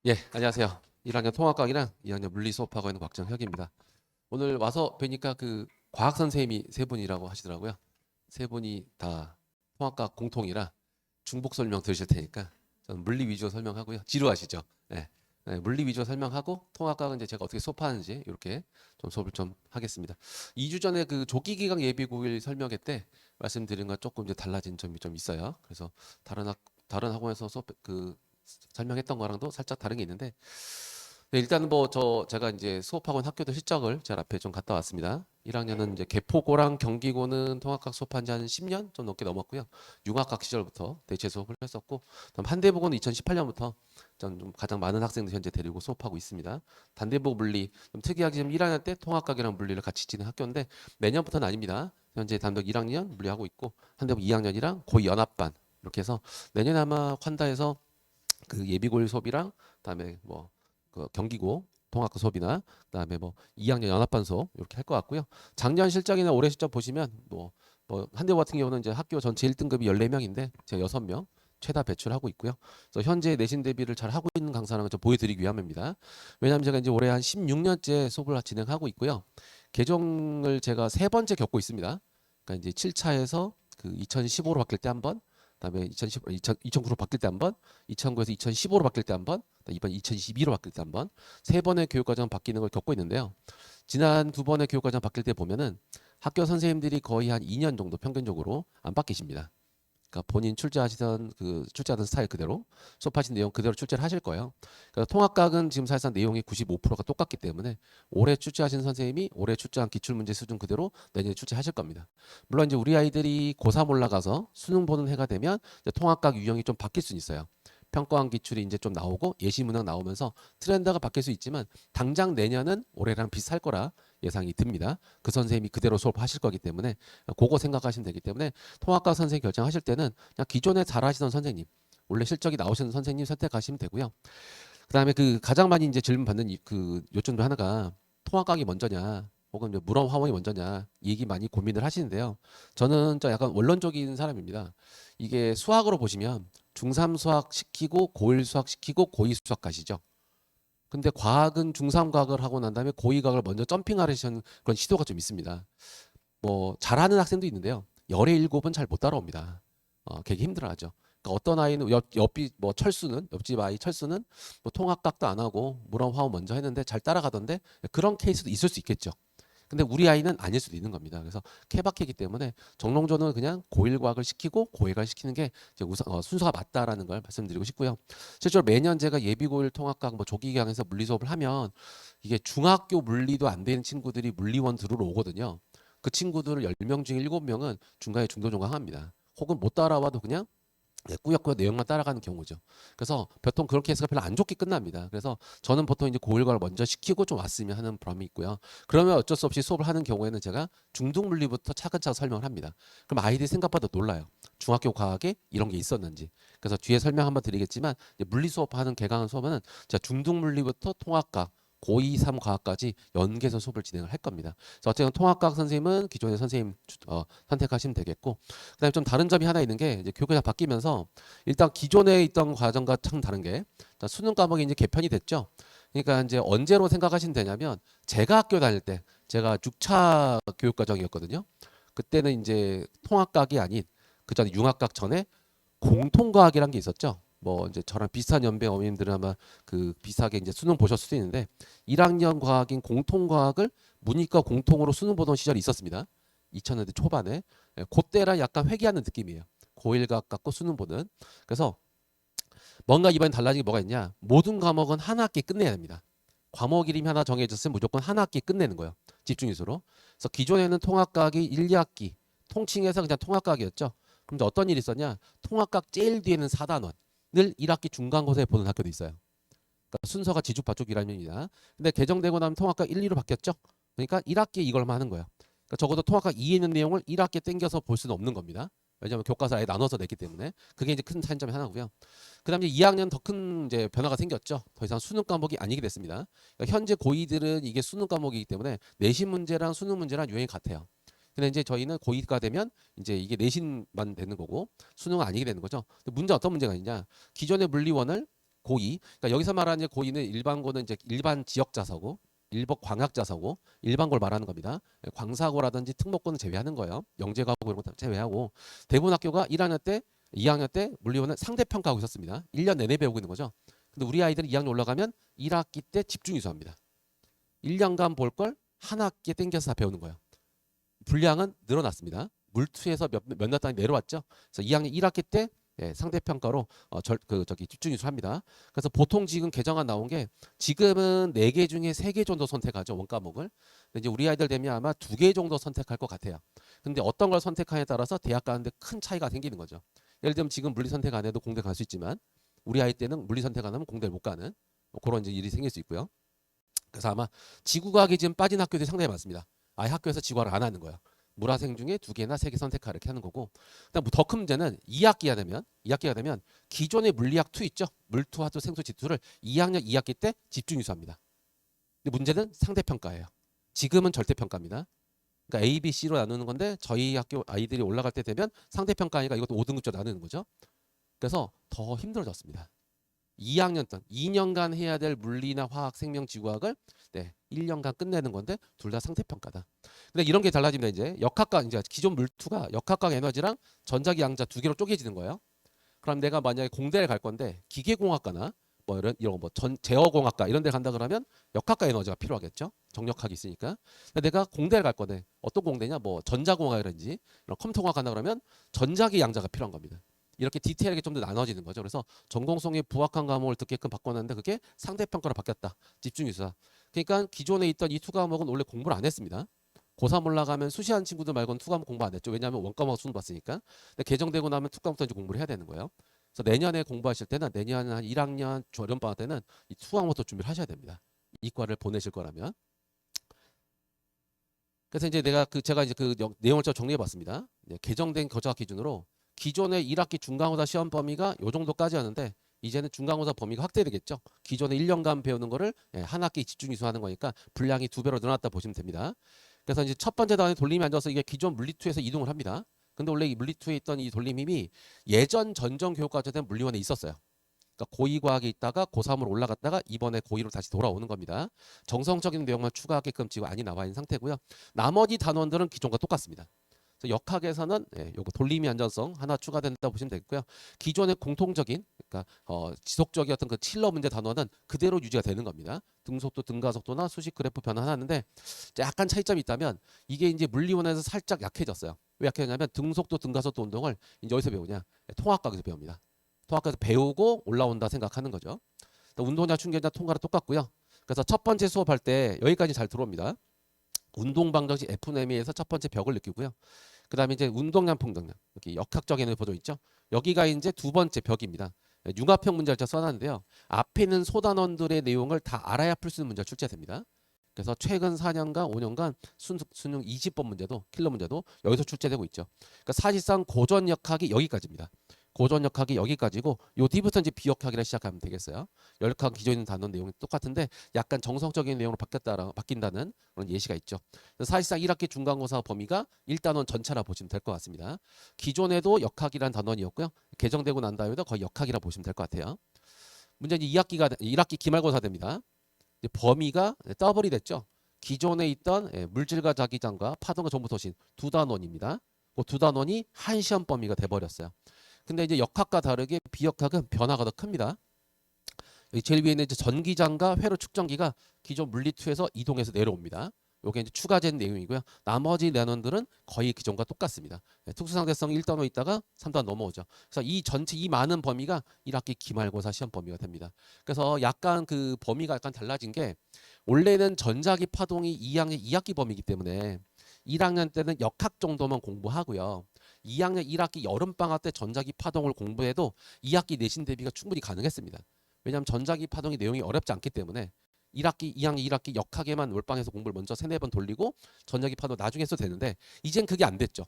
예, 안녕하세요. 1학년 통합과학이랑 2학년 물리 수업하고 있는 곽정혁입니다. 오늘 와서 뵈니까 그 과학 선생님이 세 분이라고 하시더라고요. 세 분이 다 통합과학 공통이라 중복 설명 들으실 테니까 저는 물리 위주로 설명하고요. 지루하시죠? 예. 네, 물리 위주로 설명하고 통합과학은 이제 제가 어떻게 수업하는지 이렇게 좀 수업을 좀 하겠습니다. 2주 전에 그 조기기강 예비고일 설명회 때 말씀드린 것 조금 이제 달라진 점이 좀 있어요. 그래서 다른 학원에서 수업 설명했던 거랑도 살짝 다른 게 있는데 네, 일단은 제가 이제 수업학원 학교도 실적을 제 앞에 좀 갔다 왔습니다. 1학년은 이제 개포고랑 경기고는 통합학 수업한 지 한 10년 좀 넘게 넘었고요. 융합학 시절부터 대체 수업을 했었고, 그다음 한대보고는 2018년부터 좀 가장 많은 학생들 현재 데리고 수업하고 있습니다. 단대보 물리 좀 특이하게 지금 1학년 때 통합학이랑 물리를 같이 치는 학교인데 매년부터는 아닙니다. 현재 단독 1학년 물리하고 있고 한대보 2학년이랑 고2 연합반 이렇게 해서 내년에 아마 환다에서 그 예비고일 수업이랑 그다음에 뭐 그 경기고 통합과 수업이나 그다음에 뭐 2학년 연합반 수업 이렇게 할 것 같고요. 작년 실적이나 올해 실적 보시면 뭐 한대호 같은 경우는 이제 학교 전체 1등급이 14명인데 제가 6명 최다 배출하고 있고요. 그래서 현재 내신 대비를 잘 하고 있는 강사라는 걸 좀 보여드리기 위함입니다. 왜냐하면 제가 이제 올해 한 16년째 수업을 진행하고 있고요. 개종을 제가 세 번째 겪고 있습니다. 그러니까 이제 7차에서 그 2015로 바뀔 때 한 번, 그다음에 2009로 바뀔 때 한 번, 2009에서 2015로 바뀔 때 한 번, 이번 2022로 바뀔 때 한 번, 세 번의 교육과정 바뀌는 걸 겪고 있는데요. 지난 두 번의 교육과정 바뀔 때 보면은 학교 선생님들이 거의 한 2년 정도 평균적으로 안 바뀌십니다. 그러니까 본인 출제하던 스타일 그대로 수업하신 내용 그대로 출제를 하실 거예요. 그러니까 통합각은 지금 사실상 내용이 95%가 똑같기 때문에 올해 출제하신 선생님이 올해 출제한 기출문제 수준 그대로 내년에 출제하실 겁니다. 물론 이제 우리 아이들이 고3 올라가서 수능 보는 해가 되면 이제 통합각 유형이 좀 바뀔 수는 있어요. 평가원 기출이 이제 좀 나오고 예시 문항 나오면서 트렌드가 바뀔 수 있지만 당장 내년은 올해랑 비슷할 거라 예상이 듭니다. 그 선생님이 그대로 수업하실 거기 때문에 그거 생각하시면 되기 때문에 통합과 선생님 결정하실 때는 그냥 기존에 잘하시던 선생님, 원래 실적이 나오시는 선생님 선택하시면 되고요. 그다음에 그 가장 많이 이제 질문 받는 그 요점 중 하나가 통합각이 먼저냐, 혹은 물원 화원이 먼저냐 이 얘기 많이 고민을 하시는데요. 저는 좀 약간 원론적인 사람입니다. 이게 수학으로 보시면 중3 수학 시키고 고1 수학 시키고 고2 수학 가시죠. 근데 과학은 중3 과학을 하고 난 다음에 고2 과학을 먼저 점핑하시는 그런 시도가 좀 있습니다. 뭐 잘하는 학생도 있는데요. 열의 일곱은 잘 못 따라옵니다. 되게 힘들어하죠. 그러니까 어떤 아이는 옆이 뭐 철수는 옆집 아이 철수는 뭐 통합각도 안 하고 물원 화원 먼저 했는데 잘 따라가던데 그런 케이스도 있을 수 있겠죠. 근데 우리 아이는 아닐 수도 있는 겁니다. 그래서 케바케이기 때문에 정론전은 그냥 고1 과학을 시키고 고2 과학을 시키는 게 이제 순서가 맞다라는 걸 말씀드리고 싶고요. 실제로 매년 제가 예비 고1 통합과학 뭐 조기강에서 물리 수업을 하면 이게 중학교 물리도 안 되는 친구들이 물리원 들으러 오거든요. 그 친구들 10명 중에 7명은 중간에 중도중강합니다. 혹은 못 따라와도 그냥 꾸역꾸역 내용만 따라가는 경우죠. 그래서 보통 그런 케이스가 별로 안 좋게 끝납니다. 그래서 저는 보통 이제 고일과를 먼저 시키고 좀 왔으면 하는 바람이 있고요. 그러면 어쩔 수 없이 수업을 하는 경우에는 제가 중등 물리부터 차근차근 설명을 합니다. 그럼 아이들이 생각보다 놀라요. 중학교 과학에 이런 게 있었는지. 그래서 뒤에 설명 한번 드리겠지만 물리 수업하는 개강한 수업은 제가 중등 물리부터 통합과 고2, 3 과학까지 연계해서 수업을 진행을 할 겁니다. 그래서 어쨌든 통합과학 선생님은 기존의 선생님 선택하시면 되겠고 그다음에 좀 다른 점이 하나 있는 게 이제 교육이 바뀌면서 일단 기존에 있던 과정과 참 다른 게 수능 과목이 이제 개편이 됐죠. 그러니까 이제 언제로 생각하시면 되냐면 제가 학교 다닐 때 제가 6차 교육 과정이었거든요. 그때는 이제 통합과학이 아닌 그 전에 융합과학 전에 공통과학이란 게 있었죠. 뭐 이제 저랑 비슷한 연배 어머님들은 아마 그 비슷하게 이제 수능 보셨을 수도 있는데 1학년 과학인 공통과학을 문이과 공통으로 수능 보던 시절이 있었습니다. 2000년대 초반에 그때랑 약간 회귀하는 느낌이에요. 고1 과학 갖고 수능 보는. 그래서 뭔가 이번에 달라진 게 뭐가 있냐? 모든 과목은 한 학기 끝내야 됩니다. 과목 이름이 하나 정해졌으면 무조건 한 학기 끝내는 거예요. 집중위주로. 그래서 기존에는 통합과학이 1, 2학기 통칭해서 그냥 통합과학이었죠. 그럼 이제 어떤 일이 있었냐? 통합과학 제일 뒤에는 4단원을 1학기 중간고사에 보는 학교도 있어요. 그러니까 순서가 지주파쪽이라면이다. 근데 개정되고 나면 통합과학 1, 2로 바뀌었죠. 그러니까 1학기에 이걸만 하는 거예요. 그러니까 적어도 통합과학 2에 있는 내용을 1학기에 땡겨서 볼 수는 없는 겁니다. 왜냐하면 교과서 아예 나눠서 냈기 때문에 그게 이제 큰 차이점이 하나고요. 그다음에 2학년 더 큰 이제 변화가 생겼죠. 더 이상 수능 과목이 아니게 됐습니다. 그러니까 현재 고2들은 이게 수능 과목이기 때문에 내신 문제랑 수능 문제랑 유형이 같아요. 근데 이제 저희는 고2가 되면 이제 이게 내신만 되는 거고 수능은 아니게 되는 거죠. 근데 문제 어떤 문제가 있냐? 기존의 물리원을 고의. 그러니까 여기서 말하는 고의는 일반고는 이제 일반 지역 자사고, 일반 광학 자사고, 일반고를 말하는 겁니다. 광사고라든지 특목고는 제외하는 거예요. 영재고하고 이런 거 제외하고 대부분 학교가 1학년 때, 2학년 때 물리원은 상대평가하고 있었습니다. 1년 내내 배우고 있는 거죠. 근데 우리 아이들은 2학년 올라가면 1학기 때 집중 이수합니다. 1년간 볼 걸 한 학기에 땡겨서 다 배우는 거예요. 분량은 늘어났습니다. 물투에서 몇몇 단위 내려왔죠. 그래서 2학년 1학기 때 상대평가로 집중 이수합니다. 그래서 보통 지금 개정안 나온 게 지금은 4개 중에 3개 정도 선택하죠. 원과목을. 근데 이제 우리 아이들 되면 아마 2개 정도 선택할 것 같아요. 근데 어떤 걸 선택하냐에 따라서 대학 가는데 큰 차이가 생기는 거죠. 예를 들면 지금 물리 선택 안 해도 공대 갈 수 있지만 우리 아이 때는 물리 선택 안 하면 공대를 못 가는 그런 이제 일이 생길 수 있고요. 그래서 아마 지구과학이 지금 빠진 학교들이 상당히 많습니다. 아예 학교에서 지구과학을 안 하는 거예요. 물화생 중에 2개나 3개 선택하라 이렇게 하는 거고. 그다음 더 큰 문제는 2학기가 되면 기존의 물리학 2 있죠. 물투, 화투, 생수, 지투를 2학년 2학기 때 집중 이수합니다. 근데 문제는 상대평가예요. 지금은 절대평가입니다. 그러니까 A, B, C로 나누는 건데 저희 학교 아이들이 올라갈 때 되면 상대평가니까 이것도 5등급조 나누는 거죠. 그래서 더 힘들어졌습니다. 2학년 동 2년간 해야 될 물리나 화학, 생명, 지구학을 1년간 끝내는 건데 둘 다 상대평가다. 근데 이런 게 달라지면 이제 역학과 이제 기존 물투가 역학과 에너지랑 전자기 양자 2개로 쪼개지는 거예요. 그럼 내가 만약에 공대를 갈 건데 기계공학과나 뭐 이런 제어공학과 이런 데 간다 그러면 역학과 에너지가 필요하겠죠. 정력학이 있으니까. 근데 내가 공대를 갈 건데 어떤 공대냐 뭐 전자공학이라든지 이런 컴퓨터공학 간다 그러면 전자기 양자가 필요한 겁니다. 이렇게 디테일하게 좀 더 나눠지는 거죠. 그래서 전공성에 부합한 과목을 듣게끔 바꿔놨는데 그게 상대평가로 바뀌었다. 집중유사. 그러니까 기존에 있던 이 투 과목은 원래 공부를 안 했습니다. 고3 올라가면 수시한 친구들 말고는 투 과목 공부 안 했죠. 왜냐하면 원과목 수능 봤으니까. 근데 개정되고 나면 투 과목도 이제 공부를 해야 되는 거예요. 그래서 내년에 공부하실 때는 내년 한 1학년 저렴방학 때는 이 투 과목도 준비를 하셔야 됩니다. 이과를 보내실 거라면. 그래서 이제 제가 이제 그 내용을 좀 정리해 봤습니다. 개정된 거저학 기준으로 기존의 1학기 중간고사 시험 범위가 요 정도까지 하는데 이제는 중간고사 범위가 확대되겠죠. 기존에 1년간 배우는 거를 한 학기 집중 이수하는 거니까 분량이 2배로 늘어났다 보시면 됩니다. 그래서 이제 첫 번째 단원에 돌림이 앉아서 이게 기존 물리2에서 이동을 합니다. 근데 원래 이 물리2에 있던 이 돌림임이 예전 전정 교육과정된 물리원에 있었어요. 그러니까 고2과학에 있다가 고3으로 올라갔다가 이번에 고2로 다시 돌아오는 겁니다. 정성적인 내용만 추가하게끔 지금 안이 나와 있는 상태고요. 나머지 단원들은 기존과 똑같습니다. 그래서 역학에서는 요거 돌림이 안전성 하나 추가된다 보시면 되겠고요. 기존의 공통적인 그러니까 지속적이었던 그 칠러 문제 단원은 그대로 유지가 되는 겁니다. 등속도, 등가속도나 수식 그래프 변화하는데 약간 차이점이 있다면 이게 이제 물리원에서 살짝 약해졌어요. 왜 약해졌냐면 등속도, 등가속도 운동을 이제 어디서 배우냐? 통합과학에서 배웁니다. 통합과에서 배우고 올라온다 생각하는 거죠. 운동량, 충격량, 통과랑 똑같고요. 그래서 첫 번째 수업할 때 여기까지 잘 들어옵니다. 운동방정식 F네미에서 첫 번째 벽을 느끼고요. 그 다음에 이제 운동량, 풍동량 여기 역학적 에너지 보조 있죠. 여기가 이제 두 번째 벽입니다. 융합형 문제를 제가 써놨는데요. 앞에 있는 소단원들의 내용을 다 알아야 풀 수 있는 문제가 출제됩니다. 그래서 최근 4년간 5년간 수능 20번 문제도 킬러 문제도 여기서 출제되고 있죠. 그러니까 사실상 고전 역학이 여기까지입니다. 고전 역학이 여기까지고 요 뒤부터 이제 비역학이라 시작하면 되겠어요. 역학 기존에 있는 단원 내용이 똑같은데 약간 정성적인 내용으로 바뀐다는 그런 예시가 있죠. 사실상 1학기 중간고사 범위가 1단원 전체라 보시면 될 것 같습니다. 기존에도 역학이라는 단원이었고요. 개정되고 난 다음에도 거의 역학이라 보시면 될 것 같아요. 문제는 1학기 기말고사 됩니다. 이제 범위가 더블이 됐죠. 기존에 있던 물질과 자기장과 파동과 정보통신 두 단원입니다. 그 두 단원이 한 시험 범위가 돼버렸어요. 근데 이제 역학과 다르게 비역학은 변화가 더 큽니다. 여기 제일 위에 있는 이제 전기장과 회로 측정기가 기존 물리2에서 이동해서 내려옵니다. 요게 이제 추가된 내용이고요. 나머지 단원들은 거의 기존과 똑같습니다. 특수상대성 1단원 있다가 3단원 넘어오죠. 그래서 이 전체 이 많은 범위가 1학기 기말고사 시험 범위가 됩니다. 그래서 약간 그 범위가 약간 달라진 게 원래는 전자기 파동이 2학년 2학기 범위이기 때문에 1학년 때는 역학 정도만 공부하고요. 2학년 1학기 여름방학 때 전자기 파동을 공부해도 2학기 내신 대비가 충분히 가능했습니다. 왜냐하면 전자기 파동의 내용이 어렵지 않기 때문에 1학기, 2학년 1학기 역학에만 몰빵해서 공부를 먼저 3-4번 돌리고 전자기 파동 나중에 해도 되는데 이젠 그게 안 됐죠.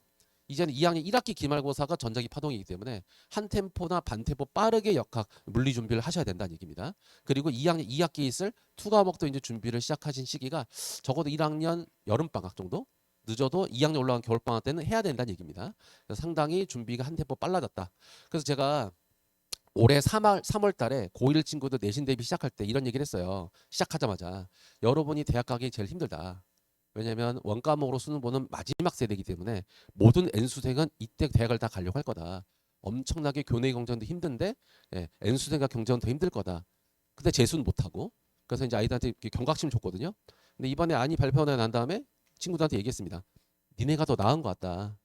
이제는 2학년 1학기 기말고사가 전자기 파동이기 때문에 한 템포나 반 템포 빠르게 역학 물리 준비를 하셔야 된다는 얘기입니다. 그리고 2학년 2학기에 있을 투 과목도 이제 준비를 시작하신 시기가 적어도 1학년 여름방학 정도 늦어도 2학년 올라간 겨울방학 때는 해야 된다는 얘기입니다. 그래서 상당히 준비가 한 템포 빨라졌다. 그래서 제가 올해 3월 달에 고1 친구들 내신 대비 시작할 때 이런 얘기를 했어요. 시작하자마자 여러분이 대학 가기 제일 힘들다. 왜냐면 원과목으로 수능 보는 마지막 세대이기 때문에 모든 N수생은 이때 대학을 다 가려고 할 거다. 엄청나게 교내 경쟁도 힘든데 N수생과 경쟁은 더 힘들 거다. 근데 재수는 못하고 그래서 이제 아이들한테 이렇게 경각심을 줬거든요. 근데 이번에 안이 발표가 난 다음에 친구들한테 얘기했습니다. 니네가 더 나은 것 같다.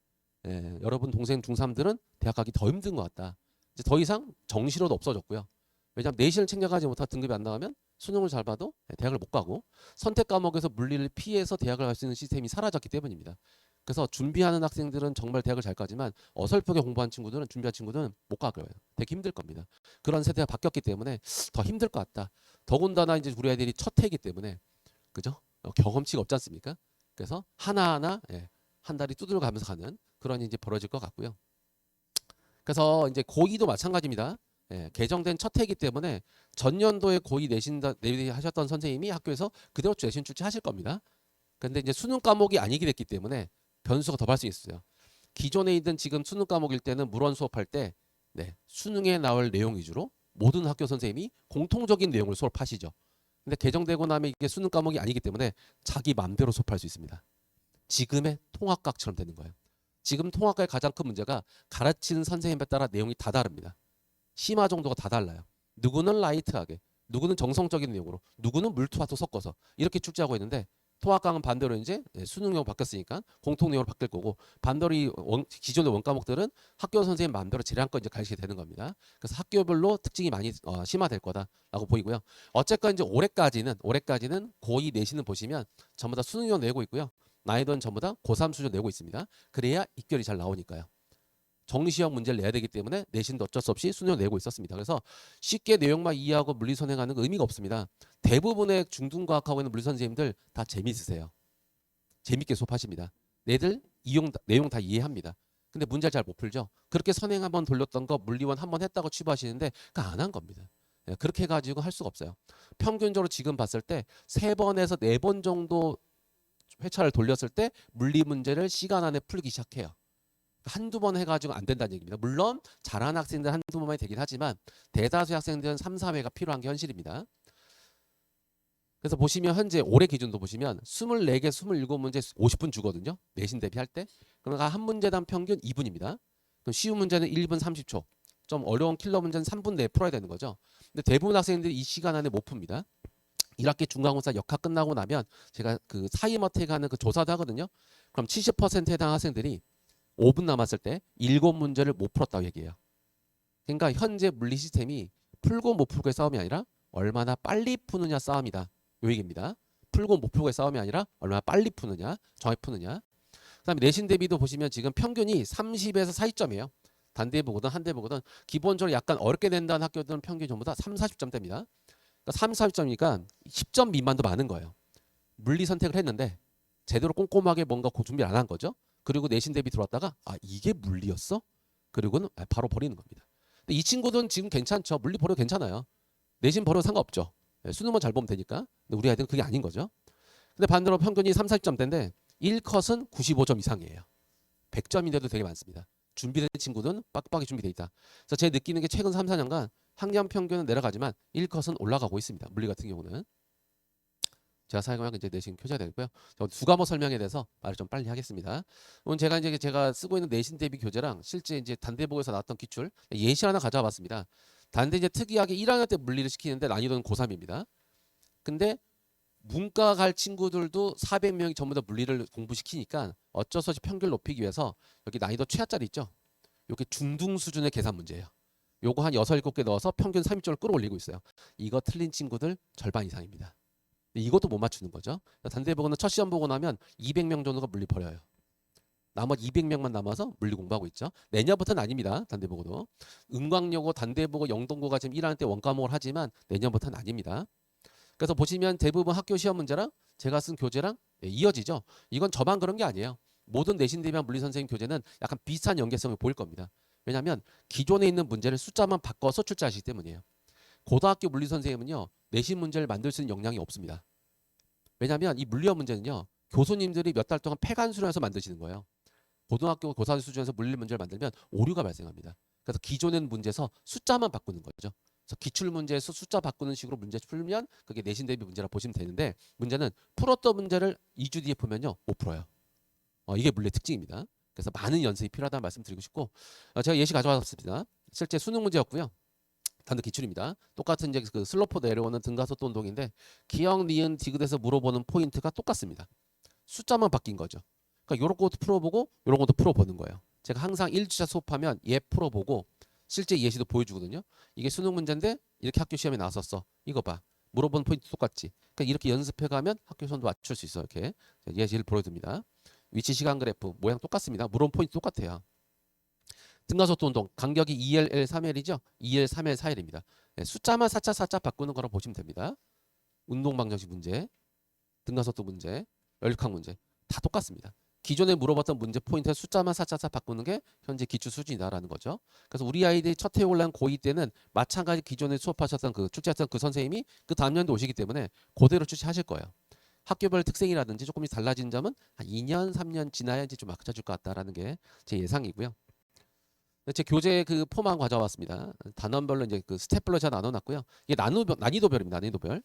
여러분 동생 중3들은 대학 가기 더 힘든 것 같다. 이제 더 이상 정시로도 없어졌고요. 왜냐하면 내신을 챙겨가지 못하 등급이 안 나가면 수능을 잘 봐도 대학을 못 가고 선택 과목에서 물리를 피해서 대학을 갈 수 있는 시스템이 사라졌기 때문입니다. 그래서 준비하는 학생들은 정말 대학을 잘 가지만 어설프게 공부한 친구들은 준비한 친구들은 못 갈 거예요. 되게 힘들 겁니다. 그런 세대가 바뀌었기 때문에 더 힘들 것 같다. 더군다나 이제 우리 아이들이 첫 해이기 때문에 그죠? 경험치가 없지 않습니까? 그래서 하나하나 한 달이 두드려 가면서 가는 그런 이제 벌어질 것 같고요. 그래서 이제 고2도 마찬가지입니다. 개정된 첫 해이기 때문에 전년도에 고2 내신하셨던 선생님이 학교에서 그대로 내신 출제하실 겁니다. 근데 이제 수능 과목이 아니게 됐기 때문에 변수가 더 발생할 수 있어요. 기존에 있던 지금 수능 과목일 때는 물원 수업할 때 수능에 나올 내용 위주로 모든 학교 선생님이 공통적인 내용을 수업하시죠. 근데 개정되고 나면 이게 수능 과목이 아니기 때문에 자기 마음대로 수업할 수 있습니다. 지금의 통합각처럼 되는 거예요. 지금 통합과의 가장 큰 문제가 가르치는 선생님에 따라 내용이 다 다릅니다. 심화 정도가 다 달라요. 누구는 라이트하게, 누구는 정성적인 내용으로, 누구는 물투와도 섞어서 이렇게 출제하고 있는데 통합강은 반대로 이제 수능용 바뀌었으니까 공통 내용으로 바뀔 거고 반대로 기존의 원과목들은 학교 선생님 마음대로 재량껏 이제 가르치게 되는 겁니다. 그래서 학교별로 특징이 많이 심화될 거다라고 보이고요. 어쨌건 이제 올해까지는 고2 내신은 보시면 전부 다 수능용 내고 있고요. 난이도는 전부 다 고3 수준 내고 있습니다. 그래야 입결이 잘 나오니까요. 정시형 문제를 내야 되기 때문에 내신도 어쩔 수 없이 수능을 내고 있었습니다. 그래서 쉽게 내용만 이해하고 물리 선행하는 거 의미가 없습니다. 대부분의 중등과학하고 있는 물리 선생님들 다 재미있으세요. 재밌게 수업하십니다. 내들 내용 다 이해합니다. 근데 문제를 잘 못 풀죠. 그렇게 선행 한번 돌렸던 거 물리원 한번 했다고 취부하시는데 그 안 한 겁니다. 그렇게 해가지고 할 수가 없어요. 평균적으로 지금 봤을 때 3번에서 4번 정도 회차를 돌렸을 때 물리 문제를 시간 안에 풀기 시작해요. 한두 번 해가지고 안 된다는 얘기입니다. 물론 잘하는 학생들 한두 번만이 되긴 하지만 대다수의 학생들은 3, 4회가 필요한 게 현실입니다. 그래서 보시면 현재 올해 기준도 보시면 24개, 27문제 50분 주거든요. 내신 대비할 때. 그러니까 한 문제당 평균 2분입니다. 그럼 쉬운 문제는 1분 30초. 좀 어려운 킬러 문제는 3분 내에 풀어야 되는 거죠. 근데 대부분 학생들이 이 시간 안에 못 풉니다. 1학기 중간고사 역학 끝나고 나면 제가 그 사이머택 하는 그 조사도 하거든요. 그럼 70%에 해당 학생들이 5분 남았을 때 7문제를 못 풀었다고 얘기해요. 그러니까 현재 물리 시스템이 풀고 못 풀고의 싸움이 아니라 얼마나 빨리 푸느냐 싸움이다. 요 얘기입니다. 풀고 못 풀고의 싸움이 아니라 얼마나 빨리 푸느냐, 정확히 푸느냐. 그다음에 내신 대비도 보시면 지금 평균이 30에서 40점이에요. 단대 보거든 한대 보거든 기본적으로 약간 어렵게 낸다는 학교들은 평균 전부 다 3, 40점대입니다. 그러니까 3, 40점이니까 10점 미만도 많은 거예요. 물리 선택을 했는데 제대로 꼼꼼하게 뭔가 준비를 안 한 거죠. 그리고 내신 대비 들어왔다가 이게 물리였어? 그리고는 바로 버리는 겁니다. 근데 이 친구들은 지금 괜찮죠. 물리 버려도 괜찮아요. 내신 버려도 상관없죠. 수능만 잘 보면 되니까. 근데 우리 아이들은 그게 아닌 거죠. 근데 반대로 평균이 3, 40점대인데 1컷은 95점 이상이에요. 100점인데도 되게 많습니다. 준비된 친구는 빡빡이 준비돼 있다. 그래서 제가 느끼는 게 최근 3, 4년간 학년 평균은 내려가지만 1컷은 올라가고 있습니다. 물리 같은 경우는. 제가 사용한 이제 내신 표시가 되고요. 두 과목 설명에 대해서 말을 좀 빨리 하겠습니다. 오늘 제가 쓰고 있는 내신 대비 교재랑 실제 이제 단대보고에서 나왔던 기출 예시 하나 가져와 봤습니다. 단대 이제 특이하게 1학년 때 물리를 시키는데 난이도는 고3입니다. 근데 문과 갈 친구들도 400명이 전부 다 물리를 공부시키니까 어쩔 수 없이 평균을 높이기 위해서 여기 난이도 최하짜리 있죠. 이게 중등 수준의 계산 문제예요. 요거 한 6, 7개 넣어서 평균 30점을 끌어올리고 있어요. 이거 틀린 친구들 절반 이상입니다. 이것도 못 맞추는 거죠. 단대 보고는 첫 시험 보고 나면 200명 정도가 물리 버려요. 나머지 200명만 남아서 물리 공부하고 있죠. 내년부터는 아닙니다. 단대 보고도. 은광여고, 단대 보고, 영동고가 지금 1학년 때 원과목을 하지만 내년부터는 아닙니다. 그래서 보시면 대부분 학교 시험 문제랑 제가 쓴 교재랑 이어지죠. 이건 저만 그런 게 아니에요. 모든 내신 대비한 물리 선생님 교재는 약간 비슷한 연계성을 보일 겁니다. 왜냐하면 기존에 있는 문제를 숫자만 바꿔서 출제하시기 때문이에요. 고등학교 물리 선생님은요. 내신 문제를 만들 수 있는 역량이 없습니다. 왜냐하면 이 물리학 문제는요. 교수님들이 몇 달 동안 폐간 수련해서 만드시는 거예요. 고등학교 고사 수준에서 물리 문제를 만들면 오류가 발생합니다. 그래서 기존의 문제에서 숫자만 바꾸는 거죠. 그래서 기출 문제에서 숫자 바꾸는 식으로 문제 풀면 그게 내신 대비 문제라 보시면 되는데 문제는 풀었던 문제를 2주 뒤에 풀면요 못 풀어요. 이게 물리의 특징입니다. 그래서 많은 연습이 필요하다는 말씀 드리고 싶고 제가 예시 가져왔습니다. 실제 수능 문제였고요. 단도 기출입니다. 똑같은 이제 그 슬로프 내려오는 등가속도 운동인데 기억, 니은, 디귿에서 물어보는 포인트가 똑같습니다. 숫자만 바뀐 거죠. 그러니까 요런 것도 풀어보고 요런 것도 풀어보는 거예요. 제가 항상 1주차 수업하면 얘 풀어보고 실제 예시도 보여주거든요. 이게 수능 문제인데 이렇게 학교 시험에 나왔었어. 이거 봐. 물어보는 포인트 똑같지. 그러니까 이렇게 연습해가면 학교 시험도 맞출 수 있어요. 이렇게 예시를 보여줍니다. 위치 시간 그래프 모양 똑같습니다. 물어본 포인트 똑같아요. 등가속도 운동 간격이 2L, L, 3L이죠. 2L, 3L, 4L입니다. 숫자만 살짝 바꾸는 거라고 보시면 됩니다. 운동 방정식 문제, 등가속도 문제, 연립학 문제 다 똑같습니다. 기존에 물어봤던 문제 포인트에 숫자만 살짝 바꾸는 게 현재 기출 수준이다라는 거죠. 그래서 우리 아이들이 첫 해 올라간 고2 때는 마찬가지 기존에 수업하셨던 그 출제했던 그 선생님이 그 다음 년도 오시기 때문에 그대로 출제하실 거예요. 학교별 특성이라든지 조금씩 달라진 점은 한 2년, 3년 지나야지 좀 맞춰줄 것 같다라는 게 제 예상이고요. 제 교재 그 폼만 가져왔습니다. 단원별로 이제 그 스텝별로 제가 나눠놨고요. 이게 난이도별입니다. 난이도별.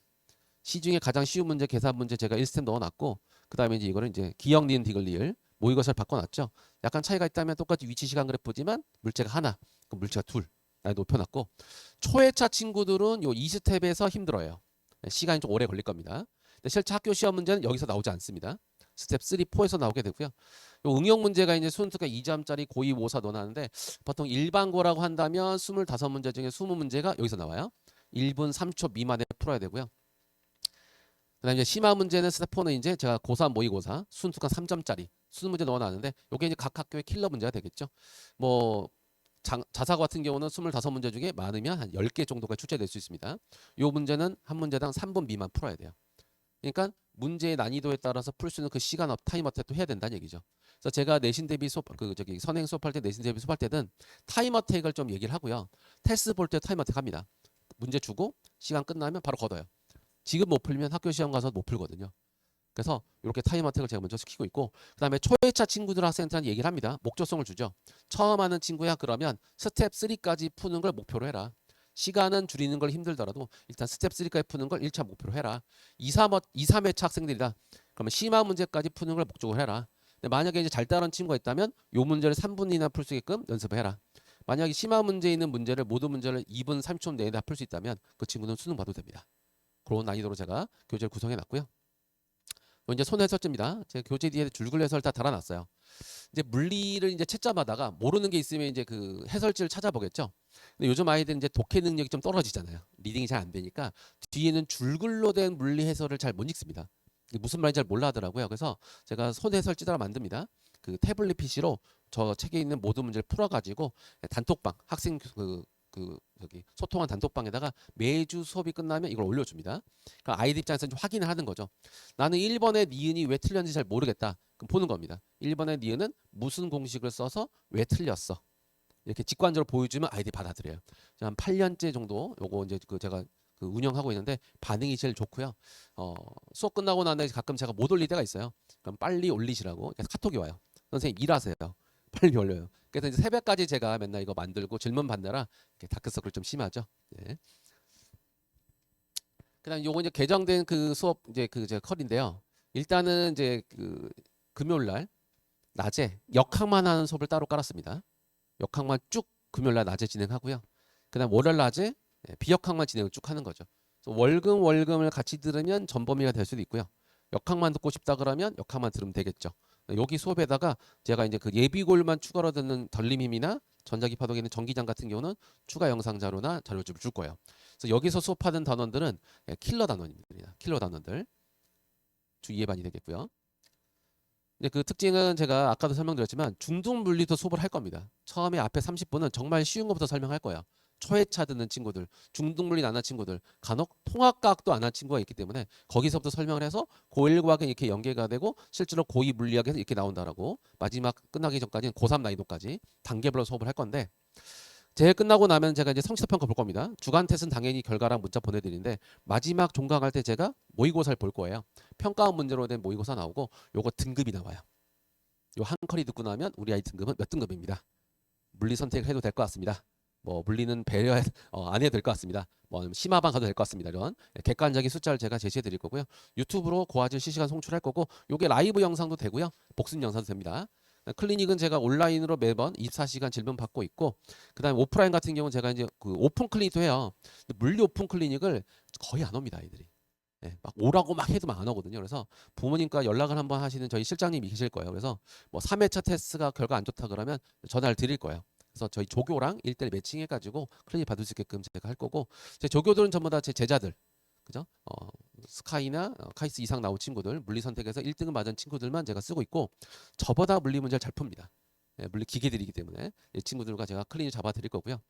시중에 가장 쉬운 문제, 계산 문제 제가 1스텝 넣어놨고 그 다음에 이제 이거는 이제 기억, 니은, 디귿, 리을 모의고사를 바꿔놨죠. 약간 차이가 있다면 똑같이 위치, 시간 그래프지만 물체가 하나, 그럼 물체가 둘 높여놨고 초회차 친구들은 요 2스텝에서 힘들어요. 시간이 좀 오래 걸릴 겁니다. 근데 실제 학교 시험 문제는 여기서 나오지 않습니다. 스텝 3, 4에서 나오게 되고요. 요 응용 문제가 이제 순수가 2점짜리 고2, 5사 넣어놨는데 보통 일반고라고 한다면 25문제 중에 20문제가 여기서 나와요. 1분 3초 미만에 풀어야 되고요. 그다음에 이제 심화 문제는 스텝 4는 이제 제가 고3 모의고사 순수가 3점짜리 수능 문제 넣어놨는데 요게 이제 각 학교의 킬러 문제가 되겠죠. 뭐 자사고 같은 경우는 25문제 중에 많으면 한 10개 정도가 출제될 수 있습니다. 요 문제는 한 문제당 3분 미만 풀어야 돼요. 그러니까 문제의 난이도에 따라서 풀 수 있는 그 시간 타임 어택도 해야 된다는 얘기죠. 그래서 제가 내신 대비 수업 선행 수업할 때 내신 대비 수업할 때는 타임 어택을 좀 얘기를 하고요. 테스트 볼 때 타임 어택 합니다. 문제 주고 시간 끝나면 바로 걷어요. 지금 못 풀면 학교 시험 가서 못 풀거든요. 그래서 이렇게 타임 어택을 제가 먼저 시키고 있고 그다음에 초회차 친구들 학생들한테 얘기를 합니다. 목적성을 주죠. 처음 하는 친구야 그러면 스텝 3까지 푸는 걸 목표로 해라. 시간은 줄이는 걸 힘들더라도 일단 스텝 3까지 푸는 걸 1차 목표로 해라. 2, 3회차 학생들이다. 그러면 심화 문제까지 푸는 걸 목적으로 해라. 근데 만약에 이제 잘 따라하는 친구가 있다면 요 문제를 3분 이나 풀 수 있게끔 연습을 해라. 만약에 심화 문제에 있는 문제를 모든 문제를 2분 30초 내에 다 풀 수 있다면 그 친구는 수능 봐도 됩니다. 그런 난이도로 제가 교재를 구성해 놨고요. 이제 손해설입니다. 제가 교재 뒤에 줄글 해설 다 달아놨어요. 이제 물리를 이제 채점하다가 모르는 게 있으면 이제 그 해설지를 찾아보겠죠. 근데 요즘 아이들은 이제 독해 능력이 좀 떨어지잖아요. 리딩이 잘 안 되니까 뒤에는 줄글로 된 물리 해설을 잘 못 읽습니다. 무슨 말인지 잘 몰라 하더라고요. 그래서 제가 손해설지 따라 만듭니다. 그 태블릿 PC로 저 책에 있는 모든 문제를 풀어가지고 단톡방 학생 저기 소통한 단톡방에다가 매주 수업이 끝나면 이걸 올려줍니다. 그러니까 아이들 입장에서 좀 확인을 하는 거죠. 나는 1번의 니은이 왜 틀렸는지 잘 모르겠다. 그럼 보는 겁니다. 1번의 니은은 무슨 공식을 써서 왜 틀렸어. 이렇게 직관적으로 보여주면 아이들이 받아들여요. 한 8년째 정도 요거 이제 제가 운영하고 있는데 반응이 제일 좋고요. 수업 끝나고 나면 가끔 제가 못 올릴 때가 있어요. 그럼 빨리 올리시라고 그래서 카톡이 와요. 선생님 일하세요. 빨리 올려요. 그래서 이제 새벽까지 제가 맨날 이거 만들고 질문 받느라 다크서클 좀 심하죠. 네. 그다음 요거 이제 개정된 그 수업 이제 제 컬인데요. 일단은 이제 금요일 날 낮에 역학만 하는 수업을 따로 깔았습니다. 역학만 쭉 금요일 날 낮에 진행하고요. 그다음 월요일 낮에 비역학만 진행을 쭉 하는 거죠. 그래서 월금을 같이 들으면 전범위가 될 수도 있고요. 역학만 듣고 싶다 그러면 역학만 들으면 되겠죠. 여기 수업에다가 제가 이제 그 예비골만 추가로 듣는 덜림힘이나 전자기파동에 있는 전기장 같은 경우는 추가 영상 자료나 자료집을 줄 거예요. 그래서 여기서 수업하는 단원들은 킬러 단원입니다. 킬러 단원들 주 2회 반이 되겠고요. 근데 그 특징은 제가 아까도 설명드렸지만 중등 물리도 수업을 할 겁니다. 처음에 앞에 30분은 정말 쉬운 것부터 설명할 거예요. 초회차 듣는 친구들, 중등 물리 안 한 친구들, 간혹 통합과학도 안 한 친구가 있기 때문에 거기서부터 설명을 해서 고1 과학은 이렇게 연계가 되고 실제로 고2 물리학에서 이렇게 나온다라고 마지막 끝나기 전까지는 고3 난이도까지 단계별로 수업을 할 건데 제일 끝나고 나면 제가 이제 성취도 평가 볼 겁니다. 주간 테스트는 당연히 결과랑 문자 보내드리는데 마지막 종강할 때 제가 모의고사를 볼 거예요. 평가원 문제로 된 모의고사 나오고 요거 등급이 나와요. 요 한 컬이 듣고 나면 우리 아이 등급은 몇 등급입니다. 물리 선택을 해도 될 것 같습니다. 뭐 물리는 배려 안 해도 될 것 같습니다. 뭐 심화반 가도 될 것 같습니다. 이런 객관적인 숫자를 제가 제시해 드릴 거고요. 유튜브로 고화질 실시간 송출할 거고 요게 라이브 영상도 되고요. 복습 영상도 됩니다. 클리닉은 제가 온라인으로 매번 24시간 질문 받고 있고 그다음에 오프라인 같은 경우는 제가 이제 그 오픈 클리닉도 해요. 물리 오픈 클리닉을 거의 안 옵니다, 아이들이. 예, 막 오라고 막 해도 막 안 오거든요. 그래서 부모님과 연락을 한번 하시는 저희 실장님이 계실 거예요. 그래서 뭐 3회차 테스트가 결과 안 좋다 그러면 전화를 드릴 거예요. 그래서 저희 조교랑 1대1 매칭해가지고 클리닉 받을 수 있게끔 제가 할 거고 제 조교들은 전부 다 제 제자들 그죠? 스카이나 카이스 이상 나온 친구들 물리 선택에서 1등을 맞은 친구들만 제가 쓰고 있고 저보다 물리 문제를 잘 풉니다. 예, 물리 기계들이기 때문에 이 친구들과 제가 클리닉 잡아 드릴 거고요.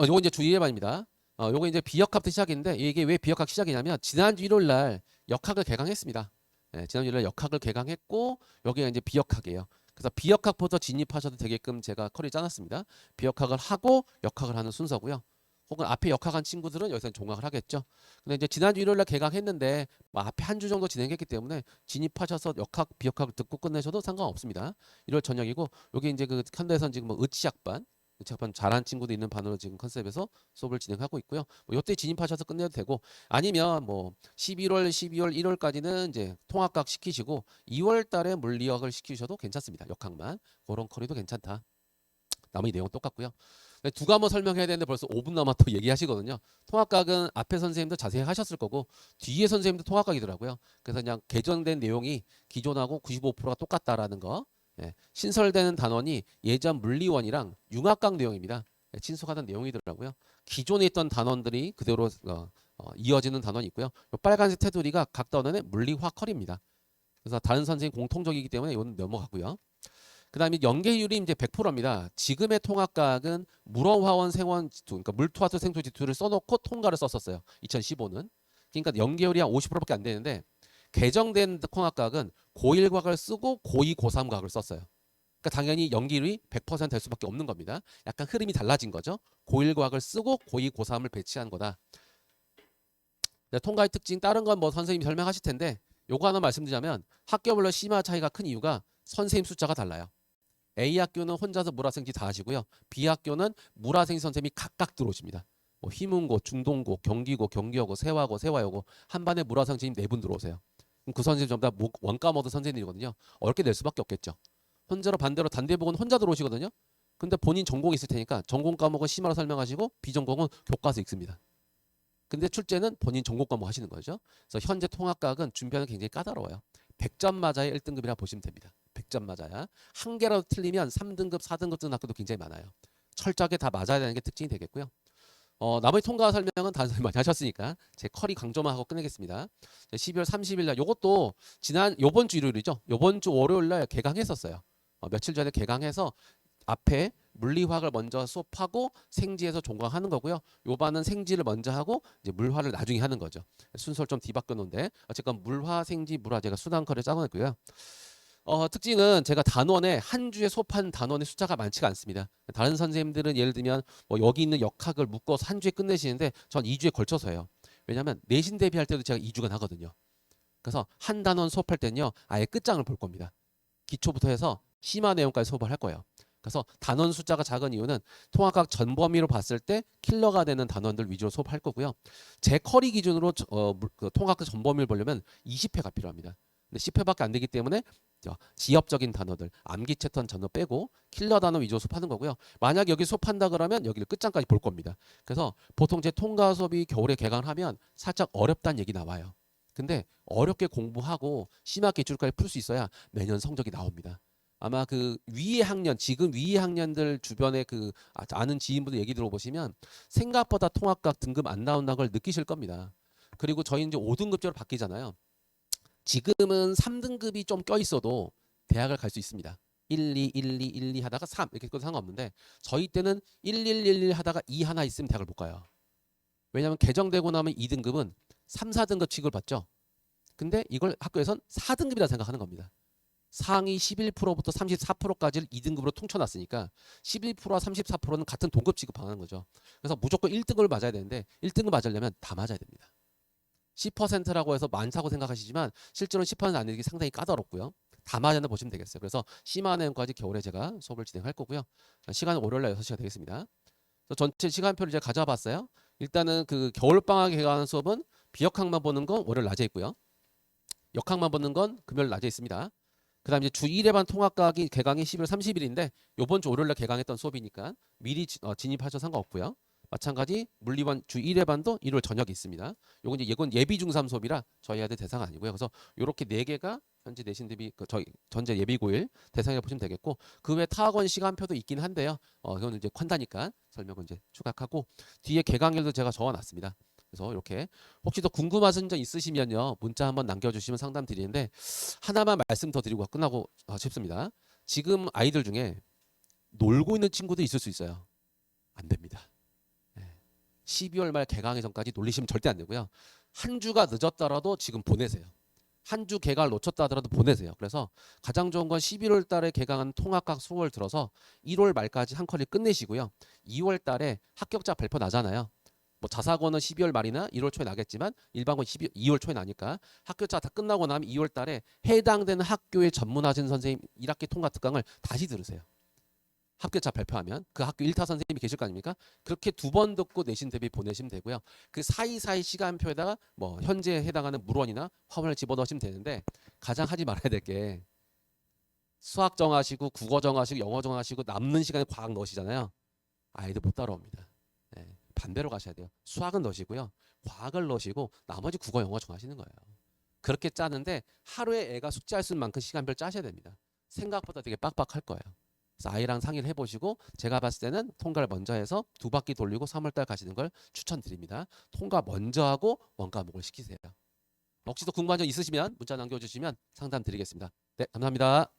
요거 이제 주의해반입니다. 요거 이제 비역학부터 시작인데 이게 왜 비역학 시작이냐면 지난주 일요일 날 역학을 개강했습니다. 예, 지난주 일요일 날 역학을 개강했고 여기가 이제 비역학이에요. 그래서 비역학부터 진입하셔도 되게끔 제가 커리 짜놨습니다. 비역학을 하고 역학을 하는 순서고요. 혹은 앞에 역학한 친구들은 여기서 종학을 하겠죠. 근데 이제 지난주 일요일 날 개강했는데 뭐 앞에 한 주 정도 진행했기 때문에 진입하셔서 역학, 비역학을 듣고 끝내셔도 상관없습니다. 1월 저녁이고 여기 이제 그 현대에선 지금 뭐 의치학반 의치학반 잘한 친구도 있는 반으로 지금 컨셉에서 수업을 진행하고 있고요. 뭐 이때 진입하셔서 끝내도 되고 아니면 뭐 11월, 12월, 1월까지는 이제 통합학 시키시고 2월 달에 물리학을 시키셔도 괜찮습니다. 역학만 그런 커리도 괜찮다. 나머지 내용은 똑같고요. 두 과목 설명해야 되는데 벌써 5분 남았다고 얘기하시거든요. 통합각은 앞에 선생님도 자세히 하셨을 거고 뒤에 선생님도 통합각이더라고요. 그래서 그냥 개정된 내용이 기존하고 95%가 똑같다라는 거. 예, 신설되는 단원이 예전 물리원이랑 융합각 내용입니다. 예, 친숙하던 내용이더라고요. 기존에 있던 단원들이 그대로 이어지는 단원이 있고요. 요 빨간색 테두리가 각 단원의 물리화컬입니다. 그래서 다른 선생님 공통적이기 때문에 이건 넘어가고요. 그 다음에 연계율이 이제 100%입니다. 지금의 통합각은 물원화원 생원 지투, 그러니까 물투화투 생투 지투를 써놓고 통과를 썼었어요. 2015는. 그러니까 연계율이 한 50%밖에 안 되는데 개정된 통합각은 고1각을 쓰고 고2, 고3각을 썼어요. 그러니까 당연히 연계율이 100%될 수밖에 없는 겁니다. 약간 흐름이 달라진 거죠. 고1각을 쓰고 고2, 고3을 배치한 거다. 통과의 특징 다른 건 뭐 선생님이 설명하실 텐데 요거 하나 말씀드리자면 학교별로 심화 차이가 큰 이유가 선생님 숫자가 달라요. A학교는 혼자서 물화생지 다 하시고요. B학교는 물화생 선생님이 각각 들어오십니다. 뭐 휘문고, 중동고, 경기고, 경기여고, 세화고, 세화여고 한 반에 물화생 선생님 4분 들어오세요. 그럼 그 선생님 전부 다 원과 모든 선생님이거든요. 어렵게 낼 수밖에 없겠죠. 혼자로 반대로 단대복은 혼자 들어오시거든요. 근데 본인 전공이 있을 테니까 전공 과목은 심화로 설명하시고 비전공은 교과서 읽습니다. 근데 출제는 본인 전공 과목 하시는 거죠. 그래서 현재 통합각은 준비하는 게 굉장히 까다로워요. 100점 맞아야 1등급이라 보시면 됩니다. 100점 맞아야. 한 개라도 틀리면 3등급, 4등급 뜨는 학교도 굉장히 많아요. 철저하게 다 맞아야 되는 게 특징이 되겠고요. 나머지 통과 설명은 다른 선생님 많이 하셨으니까 제 커리 강조만 하고 끝내겠습니다. 12월 30일 날 요것도 요번 주 일요일이죠. 요번 주 월요일 날 개강했었어요. 며칠 전에 개강해서 앞에 물리화학을 먼저 수업하고 생지에서 종강하는 거고요. 요반은 생지를 먼저 하고 이제 물화를 나중에 하는 거죠. 순서를 좀 뒤바꿔 놓은데 어쨌건 물화, 생지, 물화 제가 수단커를 짜놓았고요. 특징은 제가 단원에 한 주에 수업한 단원의 숫자가 많지가 않습니다. 다른 선생님들은 예를 들면 뭐 여기 있는 역학을 묶어서 한 주에 끝내시는데 전 2주에 걸쳐서 해요. 왜냐하면 내신 대비할 때도 제가 2주간 하거든요. 그래서 한 단원 수업할 때는요. 아예 끝장을 볼 겁니다. 기초부터 해서 심화 내용까지 수업을 할 거예요. 그래서 단원 숫자가 작은 이유는 통합각 전 범위로 봤을 때 킬러가 되는 단원들 위주로 수업할 거고요. 제 커리 기준으로 그 통합각 전 범위를 보려면 20회가 필요합니다. 근데 10회밖에 안 되기 때문에 지엽적인 단어들, 암기 패턴 전혀 빼고 킬러 단어 위주로 수업하는 거고요. 만약 여기 수업한다 그러면 여기를 끝장까지 볼 겁니다. 그래서 보통 제 통과 수업이 겨울에 개강하면 살짝 어렵다는 얘기 나와요. 근데 어렵게 공부하고 심화 기출까지 풀 수 있어야 매년 성적이 나옵니다. 아마 그 위의 학년, 지금 위의 학년들 주변에 그 아는 지인분들 얘기 들어보시면 생각보다 통합각 등급 안 나온다는 걸 느끼실 겁니다. 그리고 저희 이제 5등급제로 바뀌잖아요. 지금은 3등급이 좀 껴있어도 대학을 갈 수 있습니다. 1, 2, 1, 2, 1, 2 하다가 3 이렇게 꺼도 상관없는데 저희 때는 1, 1, 1, 1 하다가 2 하나 있으면 대학을 못 가요. 왜냐하면 개정되고 나면 2등급은 3, 4등급 취급을 받죠. 근데 이걸 학교에선 4등급이라 생각하는 겁니다. 상위 11%부터 34%까지를 2등급으로 퉁쳐놨으니까 11%와 34%는 같은 동급 취급하는 거죠. 그래서 무조건 1등급을 맞아야 되는데 1등급 맞으려면 다 맞아야 됩니다. 10%라고 해서 많다고 생각하시지만 실제로는 10%안 되기 상당히 까다롭고요. 다 맞았나 보시면 되겠어요. 그래서 심화 내용까지 겨울에 제가 수업을 진행할 거고요. 시간은 월요일 날 6시가 되겠습니다. 그래서 전체 시간표를 제가 가져와 봤어요. 일단은 그 겨울방학에 관한 수업은 비역학만 보는 건 월요일 낮에 있고요. 역학만 보는 건 금요일 낮에 있습니다. 그 다음 이제 주 1회반 통합과학이 개강이 11월 30일인데 요번 주 월요일날 개강했던 수업이니까 미리 진입하셔도 상관없고요. 마찬가지 물리반 주 1회반도 일요일 저녁에 있습니다. 요건 이제 예비 중3 수업이라 저희 아들 대상 아니고요. 그래서 요렇게 4개가 현재 내신 대비 저희 전체 예비 고일 대상이라고 보시면 되겠고 그 외 타학원 시간표도 있긴 한데요. 이거는 이제 콴다니까 설명은 이제 추가하고 뒤에 개강일도 제가 적어놨습니다. 그래서 이렇게 혹시 더 궁금하신 점 있으시면요 문자 한번 남겨주시면 상담 드리는데 하나만 말씀 더 드리고 끝나고 싶습니다. 지금 아이들 중에 놀고 있는 친구도 있을 수 있어요. 안 됩니다. 12월 말 개강의 전까지 놀리시면 절대 안 되고요. 한 주가 늦었더라도 지금 보내세요. 한 주 개강을 놓쳤다 하더라도 보내세요. 그래서 가장 좋은 건 11월 달에 개강한 통합과학 수업을 들어서 1월 말까지 한 컬리 끝내시고요. 2월 달에 합격자 발표 나잖아요. 뭐 자사고는 12월 말이나 1월 초에 나겠지만 일반고 2월 초에 나니까 합격자 다 끝나고 나면 2월 달에 해당되는 학교의 전문화진 선생님 1학기 통과 특강을 다시 들으세요. 합격자 발표하면 그 학교 1타 선생님이 계실 거 아닙니까? 그렇게 2번 듣고 내신 대비 보내시면 되고요. 그 사이사이 시간표에다가 뭐 현재 해당하는 물원이나 화분을 집어넣으시면 되는데 가장 하지 말아야 될 게 수학 정하시고 국어 정하시고 영어 정하시고 남는 시간에 과학 넣으시잖아요. 아이들 못 따라옵니다. 네, 반대로 가셔야 돼요. 수학은 넣으시고요. 과학을 넣으시고 나머지 국어 영어 정하시는 거예요. 그렇게 짜는데 하루에 애가 숙제할 수 있는 만큼 시간별 짜셔야 됩니다. 생각보다 되게 빡빡할 거예요. 그래서 아이랑 상의를 해보시고 제가 봤을 때는 통과를 먼저 해서 2바퀴 돌리고 3월달 가시는 걸 추천드립니다. 통과 먼저 하고 원과목을 시키세요. 혹시 더 궁금한 점 있으시면 문자 남겨주시면 상담 드리겠습니다. 네, 감사합니다.